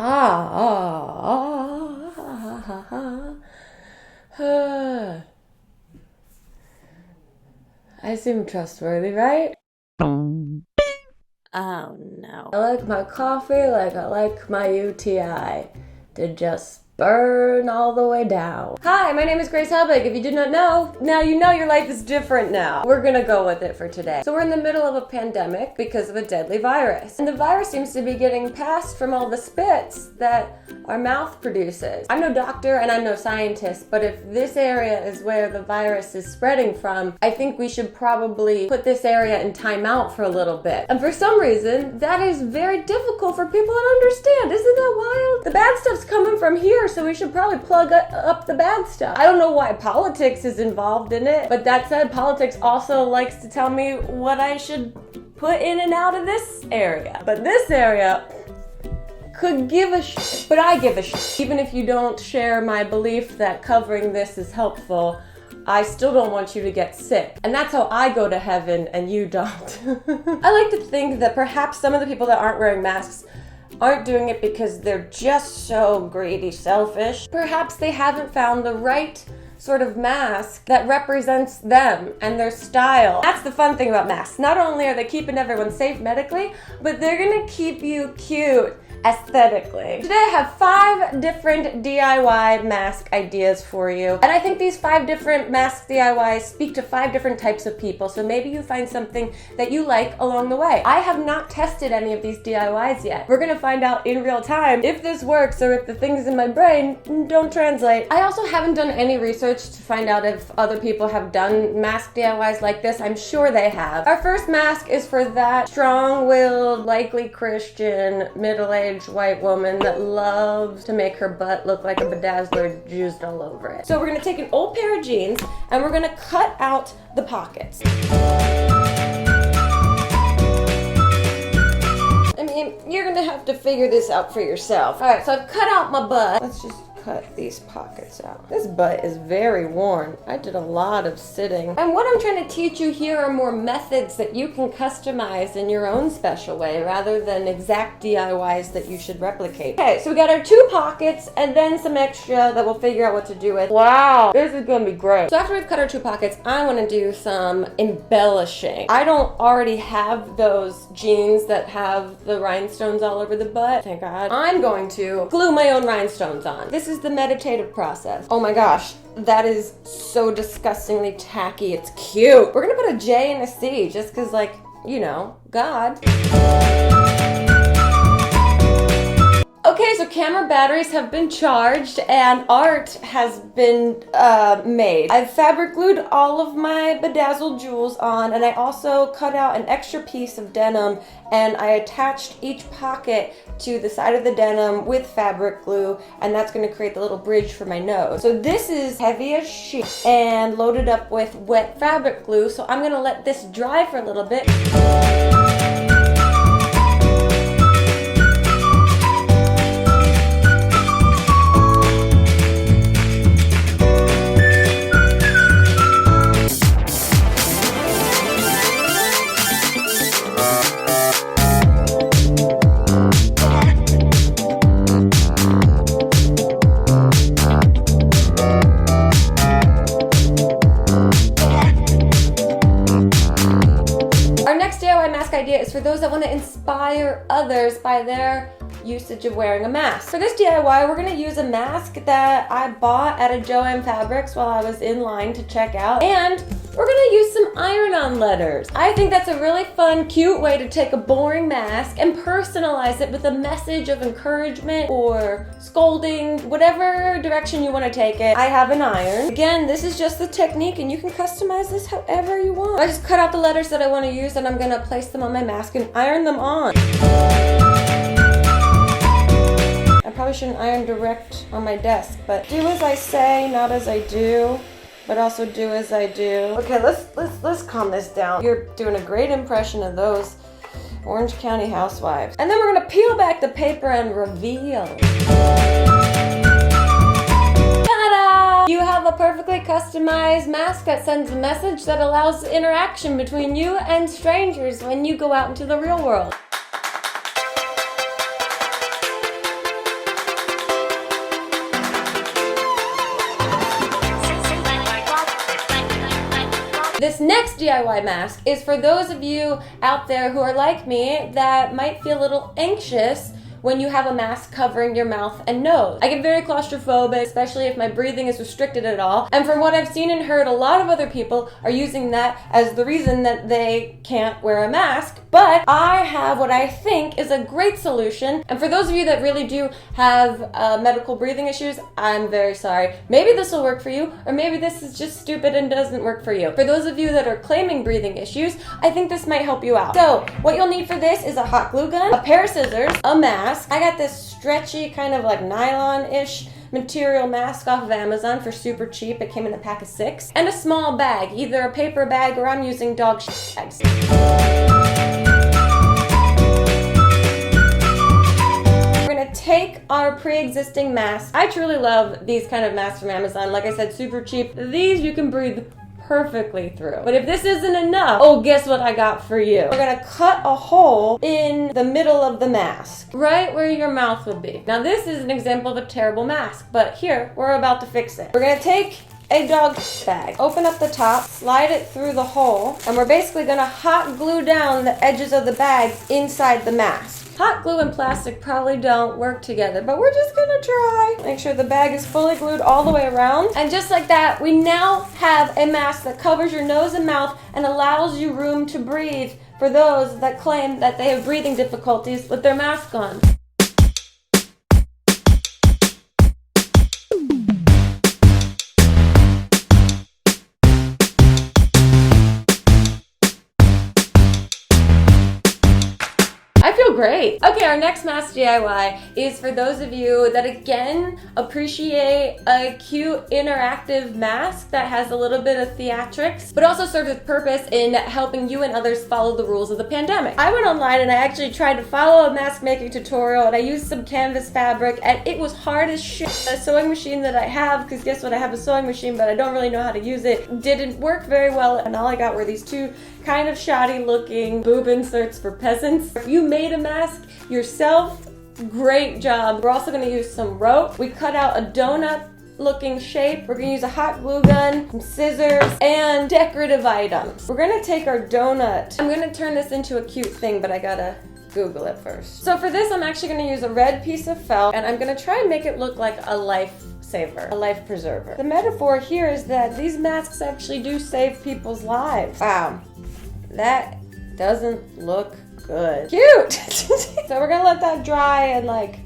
I seem trustworthy, right? Oh no. I like my coffee like I like my UTI, to just burn all the way down. Hi, my name is Grace Helbig. If you did not know, now you know your life is different now. We're gonna go with it for today. So we're in the middle of a pandemic because of a deadly virus. And the virus seems to be getting passed from all the spits that our mouth produces. I'm no doctor and I'm no scientist, but if this area is where the virus is spreading from, I think we should probably put this area in timeout for a little bit. And for some reason, that is very difficult for people to understand. Isn't that wild? The bad stuff's coming from here, so we should probably plug up the bad stuff. I don't know why politics is involved in it, but that said, politics also likes to tell me what I should put in and out of this area. But this area could give a but I give a Even if you don't share my belief that covering this is helpful, I still don't want you to get sick. And that's how I go to heaven and you don't. I like to think that perhaps some of the people that aren't wearing masks aren't doing it because they're just so greedy, selfish. Perhaps they haven't found the right sort of mask that represents them and their style. That's the fun thing about masks. Not only are they keeping everyone safe medically, but they're gonna keep you cute aesthetically. Today I have 5 different DIY mask ideas for you. And I think these 5 different mask DIYs speak to 5 different types of people. So maybe you find something that you like along the way. I have not tested any of these DIYs yet. We're gonna find out in real time if this works or if the things in my brain don't translate. I also haven't done any research to find out if other people have done mask DIYs like this. I'm sure they have. Our first mask is for that strong-willed, likely Christian, middle-aged white woman that loves to make her butt look like a bedazzler juiced all over it. So we're gonna take an old pair of jeans and we're gonna cut out the pockets. I mean, you're gonna have to figure this out for yourself. All right, so I've cut out my butt. Let's just cut these pockets out. This butt is very worn. I did a lot of sitting. And what I'm trying to teach you here are more methods that you can customize in your own special way rather than exact DIYs that you should replicate. Okay, so we got our 2 pockets and then some extra that we'll figure out what to do with. Wow, this is gonna be great. So after we've cut our 2 pockets, I wanna do some embellishing. I don't already have those jeans that have the rhinestones all over the butt, thank God. I'm going to glue my own rhinestones on. This is the meditative process. Oh my gosh, that is so disgustingly tacky. It's cute. We're gonna put a J and a C just cause, like, you know, God. Okay, so camera batteries have been charged and art has been made. I've fabric glued all of my bedazzled jewels on, and I also cut out an extra piece of denim and I attached each pocket to the side of the denim with fabric glue, and that's gonna create the little bridge for my nose. So this is heavy as shit and loaded up with wet fabric glue, so I'm gonna let this dry for a little bit. Idea is for those that want to inspire others by their usage of wearing a mask. For this DIY, we're going to use a mask that I bought at a Joann Fabrics while I was in line to check out, and we're going to use some iron-on letters. I think that's a really fun, cute way to take a boring mask and personalize it with a message of encouragement or scolding, whatever direction you want to take it. I have an iron. Again, this is just the technique and you can customize this however you want. I just cut out the letters that I want to use and I'm going to place them on my mask and iron them on. I probably shouldn't iron direct on my desk, but do as I say, not as I do. But also do as I do. Okay, let's calm this down. You're doing a great impression of those Orange County housewives. And then we're gonna peel back the paper and reveal. Ta-da! You have a perfectly customized mask that sends a message that allows interaction between you and strangers when you go out into the real world. This next DIY mask is for those of you out there who are like me that might feel a little anxious when you have a mask covering your mouth and nose. I get very claustrophobic, especially if my breathing is restricted at all. And from what I've seen and heard, a lot of other people are using that as the reason that they can't wear a mask. But I have what I think is a great solution. And for those of you that really do have medical breathing issues, I'm very sorry. Maybe this will work for you, or maybe this is just stupid and doesn't work for you. For those of you that are claiming breathing issues, I think this might help you out. So what you'll need for this is a hot glue gun, a pair of scissors, a mask. I got this stretchy kind of like nylon-ish material mask off of Amazon for super cheap. It came in a pack of 6. And a small bag, either a paper bag or I'm using dog shit bags. We're gonna take our pre-existing mask. I truly love these kind of masks from Amazon. Like I said, super cheap. These you can breathe perfectly through. But if this isn't enough, oh, guess what I got for you? We're gonna cut a hole in the middle of the mask, right where your mouth would be. Now this is an example of a terrible mask, but here, we're about to fix it. We're gonna take a dog bag, open up the top, slide it through the hole, and we're basically gonna hot glue down the edges of the bag inside the mask. Hot glue and plastic probably don't work together, but we're just gonna try. Make sure the bag is fully glued all the way around. And just like that, we now have a mask that covers your nose and mouth and allows you room to breathe for those that claim that they have breathing difficulties with their mask on. I feel great. Okay, our next mask DIY is for those of you that again appreciate a cute interactive mask that has a little bit of theatrics, but also serves its purpose in helping you and others follow the rules of the pandemic. I went online and I actually tried to follow a mask making tutorial and I used some canvas fabric and it was hard as shit. A sewing machine that I have, because guess what, I have a sewing machine but I don't really know how to use it, didn't work very well, and all I got were these two kind of shoddy looking boob inserts for peasants. If you made a mask yourself, great job. We're also going to use some rope. We cut out a donut looking shape. We're going to use a hot glue gun, some scissors, and decorative items. We're going to take our donut. I'm going to turn this into a cute thing, but I gotta Google it first. So for this, I'm actually going to use a red piece of felt, and I'm going to try and make it look like a lifesaver, a life preserver. The metaphor here is that these masks actually do save people's lives. Wow, that doesn't look good. Cute! So we're gonna let that dry and like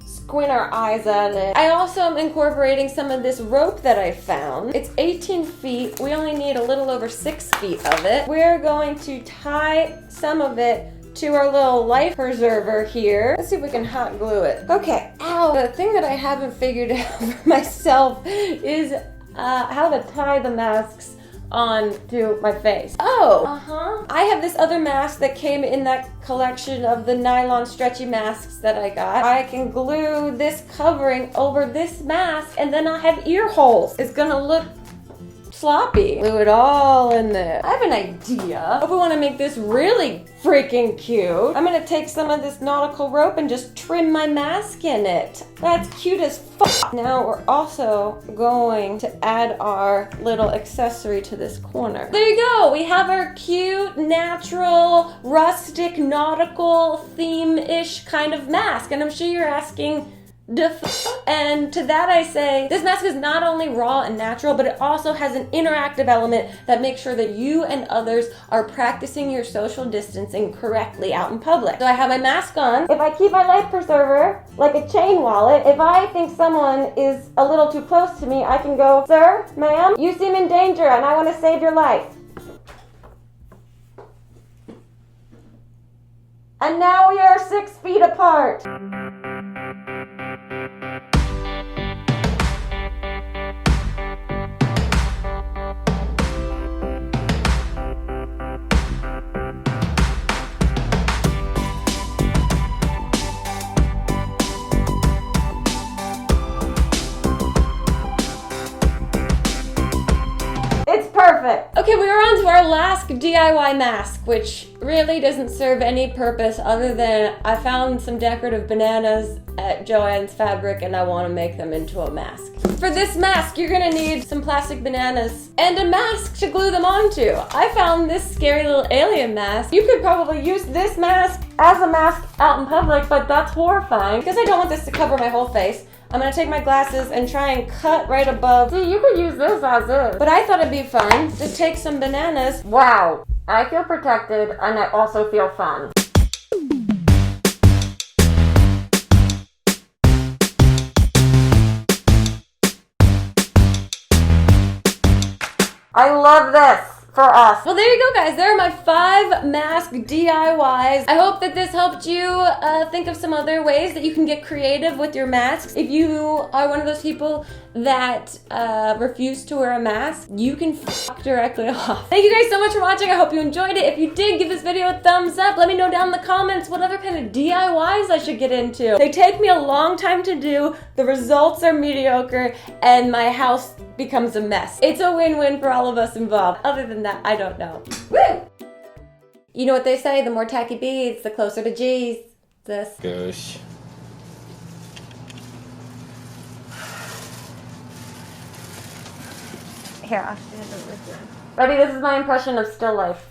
squint our eyes at it. I also am incorporating some of this rope that I found. It's 18 feet. We only need a little over 6 feet of it. We're going to tie some of it to our little life preserver here. Let's see if we can hot glue it. Okay, ow. The thing that I haven't figured out for myself is how to tie the masks onto my face. Oh, I have this other mask that came in that collection of the nylon stretchy masks that I got. I can glue this covering over this mask and then I'll have ear holes. It's gonna look sloppy. Glue it all in there. I have an idea. If we want to make this really freaking cute, I'm gonna take some of this nautical rope and just trim my mask in it. That's cute as fuck. Now we're also going to add our little accessory to this corner. There you go. We have our cute, natural, rustic, nautical theme-ish kind of mask. And I'm sure you're asking, and to that I say, this mask is not only raw and natural, but it also has an interactive element that makes sure that you and others are practicing your social distancing correctly out in public. So I have my mask on. If I keep my life preserver like a chain wallet, if I think someone is a little too close to me, I can go, "Sir, ma'am, you seem in danger and I want to save your life." And now we are 6 feet apart. It's perfect. Okay, we are on to our last DIY mask, which really doesn't serve any purpose other than I found some decorative bananas at Joann's Fabric and I want to make them into a mask. for this mask, you're gonna need some plastic bananas and a mask to glue them onto. I found this scary little alien mask. You could probably use this mask as a mask out in public, but that's horrifying. Because I don't want this to cover my whole face, I'm gonna take my glasses and try and cut right above. See, you could use this as is. But I thought it'd be fun to take some bananas. Wow, I feel protected and I also feel fun. I love this for us. Well, there you go, guys. There are my 5 mask DIYs. I hope that this helped you think of some other ways that you can get creative with your masks. If you are one of those people that refuse to wear a mask, you can fuck directly off. Thank you guys so much for watching. I hope you enjoyed it. If you did, give this video a thumbs up. Let me know down in the comments what other kind of DIYs I should get into. They take me a long time to do, the results are mediocre, and my house becomes a mess. It's a win-win for all of us involved. Other than that, I don't know. Woo! You know what they say, the more tacky beads, the closer to Jesus. Gosh. Here, I'll do it with you. Ready? This is my impression of still life.